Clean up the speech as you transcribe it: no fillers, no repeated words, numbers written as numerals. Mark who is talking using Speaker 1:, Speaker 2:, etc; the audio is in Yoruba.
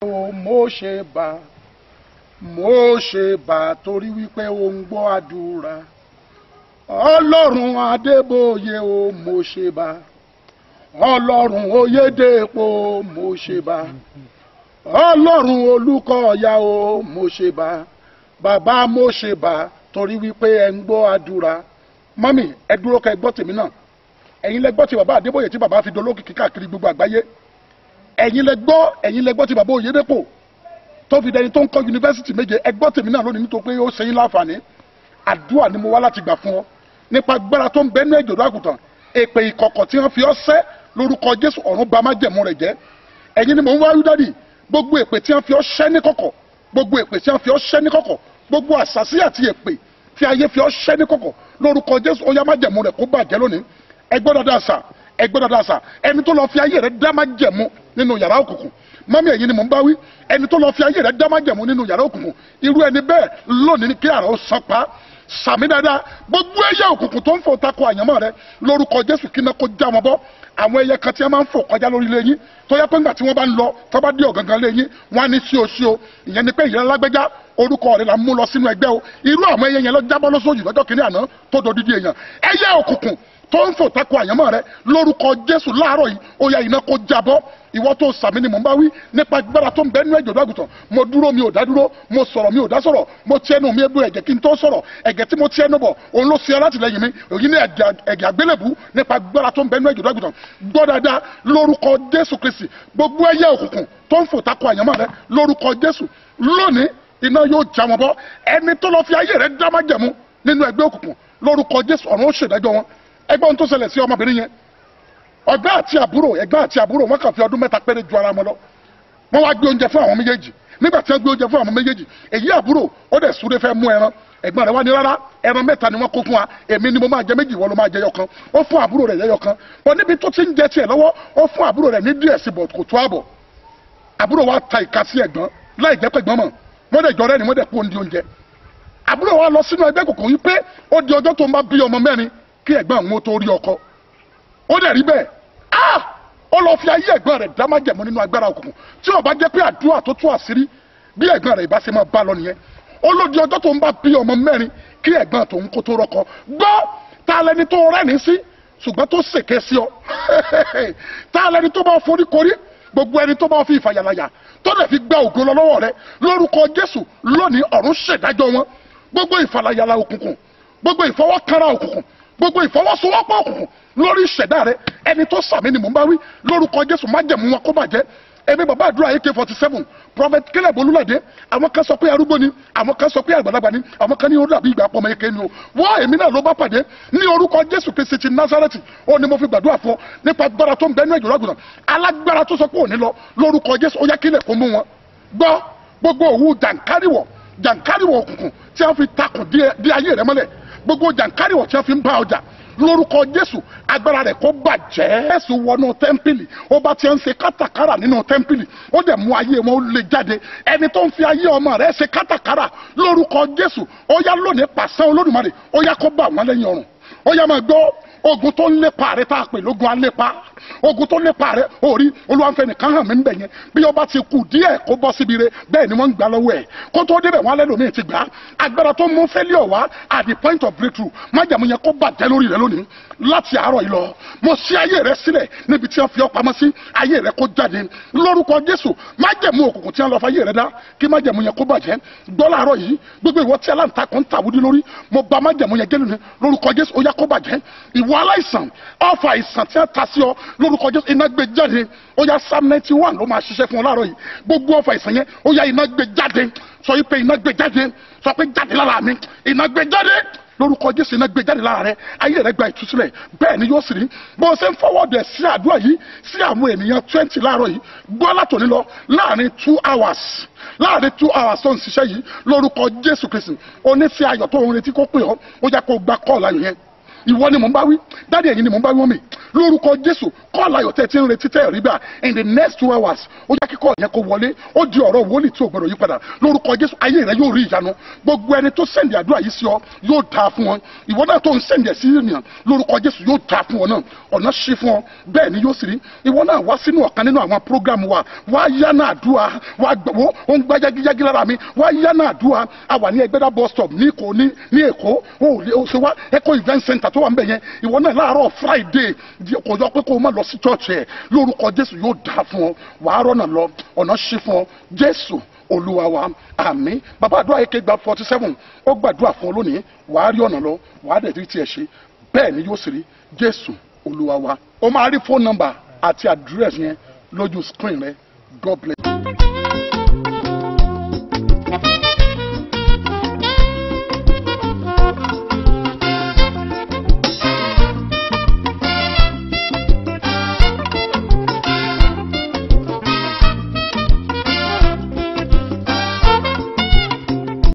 Speaker 1: mo ṣe bá torí wípé ó ń gbọ́ àdúrà. Ọlọ́run Adébóyè o mo ṣe bá. Ọlọ́run Oyèdèpọ̀ mo ṣe bá. Ọlọ́run Olúkọ̀yà o mo ṣe bá. Bàbá mo ṣe bá torí wípé ẹ ń gbọ́ àdúrà. Mọ́mì ẹ dúró kẹ́ ẹ gbọ́ tèmi náà. Ẹ̀yin lẹ gbọ́ ti bàbá Adébóyè tí bàbá fi dolókìkí káàkiri gbogbo àgbáyé. Ẹ̀yin lẹ gbọ́ ti bàbá Oyèdèpọ̀ tó fi dẹni tó ń kọ́ yunifásitì méje. Ẹ gbọ́ tèmi náà lónìí nítorí pé ó ṣe yín láǹfààní. Àdúrà ni mo wá láti gbà fún ọ nípa agbára tó ń bẹ nínú ẹ̀jọ̀dọ̀ àgùntàn. Èpè ìkọ̀kọ̀ tí wọ́n fi ọ́ sẹ́ lórúkọ Jésù ọ̀run bà májẹ̀mú rẹ̀ jẹ́. Ẹ̀yin ni mò ń wá dádì, gbogbo èpè tí wọ́n fi ọ́ sẹ́ ní kọ̀kọ̀, gbogbo èpè tí wọ́n fi ọ́ sẹ́ ní kọ̀kọ̀, gbogbo àṣàsí àti èpè tí ayé fi ọ́ sẹ́ ní kọ̀kọ̀ lórúkọ Jésù ó yá májẹ̀mú rẹ̀ kó bàjẹ́ lónìí. Ẹ gbọ́ dáadáa sà, ẹ gbọ́ dáadáa sà, ẹni tó lọ fi ayé rẹ̀ dá májẹ̀mú nínú yàrá òkùnkùn. Mọ́mí ẹ̀yin ni mò ń bá wí, ẹni tó lọ fi ayé rẹ̀ dá májẹ̀mú nínú yàrá òkùnkùn, irú ẹni bẹ́ẹ̀ lónìí ni kí àrà ó san pa. Sàmì dáadáa, gbogbo ẹyẹ òkùnkùn tó ń fò tako àyànmọ́ rẹ lórúkọ Jésù kí iná kó já wọn bọ́. Àwọn ẹyẹ kan tí wọ́n máa ń fò kọjá lórí ilé yín tó yẹ pé ńgbà tí wọ́n bá ń lọ tó bá dé ọ̀gangan lé yín wọ́n á ní sí o ìyẹn ni pé ìyẹn lágbẹ́já orúkọ rẹ̀ là ń mú lọ sínú ẹgbẹ́ o. Irú àwọn ẹyẹ yẹn lọ jábọ́ lọ́sọ̀yì lọ́jọ́ kìíní àná tó dodidi èèyàn. Ẹyẹ òkùnkùn tó ń fò tako àyànmọ́ rẹ lórúkọ Jésù láàárọ̀ yìí ó yá iná kó jábọ́. Ìwọ tó sàmì ni mò ń bá wí nípa agbára tó ń bẹ nínú ẹ̀jọ̀dọ̀ àgùntàn. Mo dúró mi ò dá dúró, mo sọ̀rọ̀ mi ò dá sọ̀rọ̀, mo ti ẹnu mi ebu ẹ̀jẹ̀ kí n tó sọ̀rọ̀, ẹ̀jẹ̀ tí mo ti ẹnu bọ̀ òun ló ṣe alátìlẹyìn mi, èyí ní ẹ̀jẹ̀ àgbélébù nípa agbára tó ń bẹ nínú ẹ̀jọ̀dọ̀ àgùntàn. Gbọ́ dáadáa lórúkọ Jésù Kristi gbogbo ẹyẹ òkùnkùn tó ń fò tako àyànmọ́ rẹ lórúkọ Jésù lónìí iná yóò já wọn bọ́. Ẹni tó lọ fi ayé rẹ dá májẹ̀mú nínú ẹgbẹ́ òkùnkùn lórúkọ Jésù ọ̀run ó ṣèdájọ́ wọn. Ẹgbẹ́ ohun tó ṣẹlẹ̀ sí ọmọbìnrin yẹn, ẹgbẹ́ àti àbúrò wọn kàn fi ọdún mẹ́ta péré ju ara wọn lọ. Wọ́n wá gbé oúnjẹ fún àwọn méjèèjì. Nígbà tí wọ́n gbé oúnjẹ fún àwọn méjèèjì, èyí àbúrò ó dẹ̀ súré fẹ́ mú ẹran. Ẹ̀gbọ́n rẹ̀ wá ní rárá ẹran mẹ́ta ni wọ́n kó fún wa, èmi ni mo máa jẹ méjì, ìwọ ló máa jẹ yọkan. Ó fún àbúrò rẹ̀ yẹyọkan. Bọ́ níbi tó ti ń jẹ tiẹ̀ lọ́wọ́ ó fún àbúrò rẹ̀ ní díẹ̀ sí bọ̀ kò tó àbọ̀. Àbúrò wa ta ìka sí ẹ̀gbọ́n láì jẹ́ pé ẹ̀gbọ́n mọ̀ wọ́n dẹ̀ jọrẹ́ ni wọ́n dẹ̀ kó oúnjẹ. Àbúrò wa lọ sínú ẹgbẹ́ kòkòrò yìí pé ó di ọjọ́ tó ń bá bí ọmọ mẹ́rin kí ẹ̀gbọ́n àwọn tó rí ọkọ. Ó dẹ̀ rí bẹ́ẹ̀. Ó lọ fi ayé ẹ̀gbọ́n rẹ̀ dá májẹ̀mú nínú agbára òkùnkùn tí ó bá jẹ́ pé àdúrà tó tú àṣírí bí ẹ̀gbọ́n rẹ̀ ìbá ṣe máa bá lọ nìyẹn. Ó ló di ọjọ́ tó ń bá bí ọmọ mẹ́rin kí ẹ̀gbọ́n tòun kó tó rọ́kọ. Gbọ́ ta lẹni tó rẹ́ni sí ṣùgbọ́n tó ṣèké sí ọ. Ta lẹni tó bá forí korí gbogbo ẹni tó bá fi ìfàyàlàyà tó dẹ̀ fi gba ògo lọ lọ́wọ́ rẹ̀ lórúkọ Jésù lónìí ọ̀run ṣèdájọ́ wọn. Gbogbo ìfàlàyàlà òkùnkùn, gbogbo ìfọwọ́kára òkùnkùn, gbogbo ìfọwọ́sowọ́pọ̀ òkùnkùn lórí ìṣẹ̀dá rẹ ẹni tó sàmì ni mò ń bá wí lórúkọ Jésù májẹ̀mú wọn kó bàjẹ́. Èmi bàbá àdúrà AK-47 Prophet Caleb Olúládé, àwọn kan sọ pé arúgbó ni, àwọn kan sọ pé àgbàlagbà ni, àwọn kan ní ó dàbí ìgbà pọmọ eke ni o. Wọ́n èmi náà ló bá pàdé ní orúkọ Jésù Kristi ti Násárẹ́tì. Ó ní mo fi gbàdúrà fún ọ nípa agbára tó ń bẹ ní ẹ̀jọ̀dọ̀ àgùntàn. Alágbára tó sọ pé òní lọ lórúkọ Jésù ó yá kílẹ̀ kó mú wọn. Gbọ́ gbogbo òwú jàǹkáríwọ̀ òkùnkùn tí wọ́n fi takùn di ayé rẹ mọ́lẹ̀, gbogbo jàǹkáríwọ̀ tí wọ́n fi ń bá ọjà lórúkọ Jésù agbára rẹ̀ kó bàjẹ́. Jésù wọnú tẹ́ḿpìlì ó bá ti ń ṣe kátàkárà nínú tẹ́ḿpìlì ó dẹ̀ mú ayé wọn ó lè jáde. Ẹni tó ń fi ayé ọmọ rẹ̀ ṣe kátàkárà lórúkọ Jésù ó yá lónìí pàṣẹ Olódùmarè ó yá kó bá wọn lẹ́yìn ọrùn. Ó yá máa gbọ́ ogun tó ń lépa rẹ tá a pè lógun alépa, ogun tó lépa rẹ orí olúwàfẹ́ nìkan hàn mí ń bẹ̀ yẹn bí ọba ti kù díẹ̀ kó bọ́ síbi rẹ bẹ́ẹ̀ ni wọ́n ń gbà lọ́wọ́ ẹ̀ kó tó débẹ̀ wọn alẹ́ lómi ti gbà á. Agbára tó mú failure wá at the point of breakthrough májàmú yẹn kó bàjẹ́ lórí rẹ lónìí láti àárọ̀ yìí lọ. Mo ṣí ayé rẹ sílẹ̀ níbi tí wọ́n fi ọ́ pamọ́ sí, ayé rẹ kó jáde lórúkọ Jésù. Májẹ̀mú òkùnkùn tí wọ́n lọ fà ayé rẹ dá kí májẹ̀mú yẹn kó bàjẹ́. Gbọ́ láàárọ̀ yìí gbogbo ìwọ tí aláǹtakùn ń tàwúdí lórí mo bà májẹ̀mú yẹn gẹ́lẹ́ lórúkọ Jésù ó yá kó bàjẹ́. Ìwọ aláìsàn ọfà àìsàn tí wọ́n ta sí ọ lórúkọ Jésù iná gbé jáde. Ó yá Psalm 91 ló máa ṣiṣẹ́ fún ọ láàárọ̀ yìí. Gbogbo ọfà àìsàn yẹn ó yá iná gbé jáde. Sọ yìí pé iná gbé jáde, sọ pé jáde lára mi, iná gbé jáde lórúkọ Jésù iná gbé jáde lára rẹ, ayé rẹ gba ìtúsílẹ̀ bẹ́ẹ̀ ni yóò sì rí. Bó ṣe ń fọwọ́dù ẹ̀ sí àdúrà yìí sí àwọn ènìyàn 20 láàárọ̀ yìí gbọ́ látòní lọ láàrin 2 hours tó ń ṣiṣẹ́ yìí lórúkọ Jésù Kristi oníṣẹ́ ayọ̀ tó ń retí kó pè ọ́ ó yá kó gba kọ́ọ̀lù ayọ̀ yẹn. ìwọ ni mò ń bá wí dáàdi ẹ̀yin ni mò ń bá wí wọ́n mi lórúkọ Jésù kọ́ọ̀lù ayọ̀ tẹ́ ti ń retí tẹ́ rí bá in the next 2 hours ó yá kíkọ́ yẹn kó wọlé ó di ọ̀rọ̀ wòlíì tí ò gbọdọ̀ yí padà lórúkọ Jésù ayé rẹ yóò rí ìyanu gbogbo ẹni tó sẹ́ndì àdúrà yìí sí ọ yóò dáa fún ọ ìwọ náà tó ń sẹ́ndì ẹ̀ sí ènìyàn lórúkọ Jésù yóò dáa fún ọ náà ọ̀nà ṣí fún ọ bẹ́ẹ̀ ni yóò sì rí ìwọ náà wá sínú ọ̀kan nínú àwọn program wa wá yá náà àdúrà wá gbọ́ ó ń gbá yágíyágí lára mi wá yá náà àdúrà àwa ní Ẹgbẹ́dá bus stop ní Èkó ó ṣe wá Eco event center tó wà ń bẹ̀ yẹn ìwọ náà láàárọ̀ Friday kò yọ pé kó o má lọ sí church ẹ̀ lórúkọ Jésù yóò dáa fún ọ wàá rọ́nà lọ ọ̀nà ṣí fún ọ Jésù Olúwa wa àmín bàbá àdúrà yìí kégbà 47 ó gbàdúrà fún ọ lónìí wàá rí ọ̀nà lọ wàá dẹ̀ rí tiẹ̀ ṣe bẹ́ẹ̀ ni yóò sì rí Jésù Olúwa wa ó máa rí phone number àti address yẹn lójú screen rẹ God bless.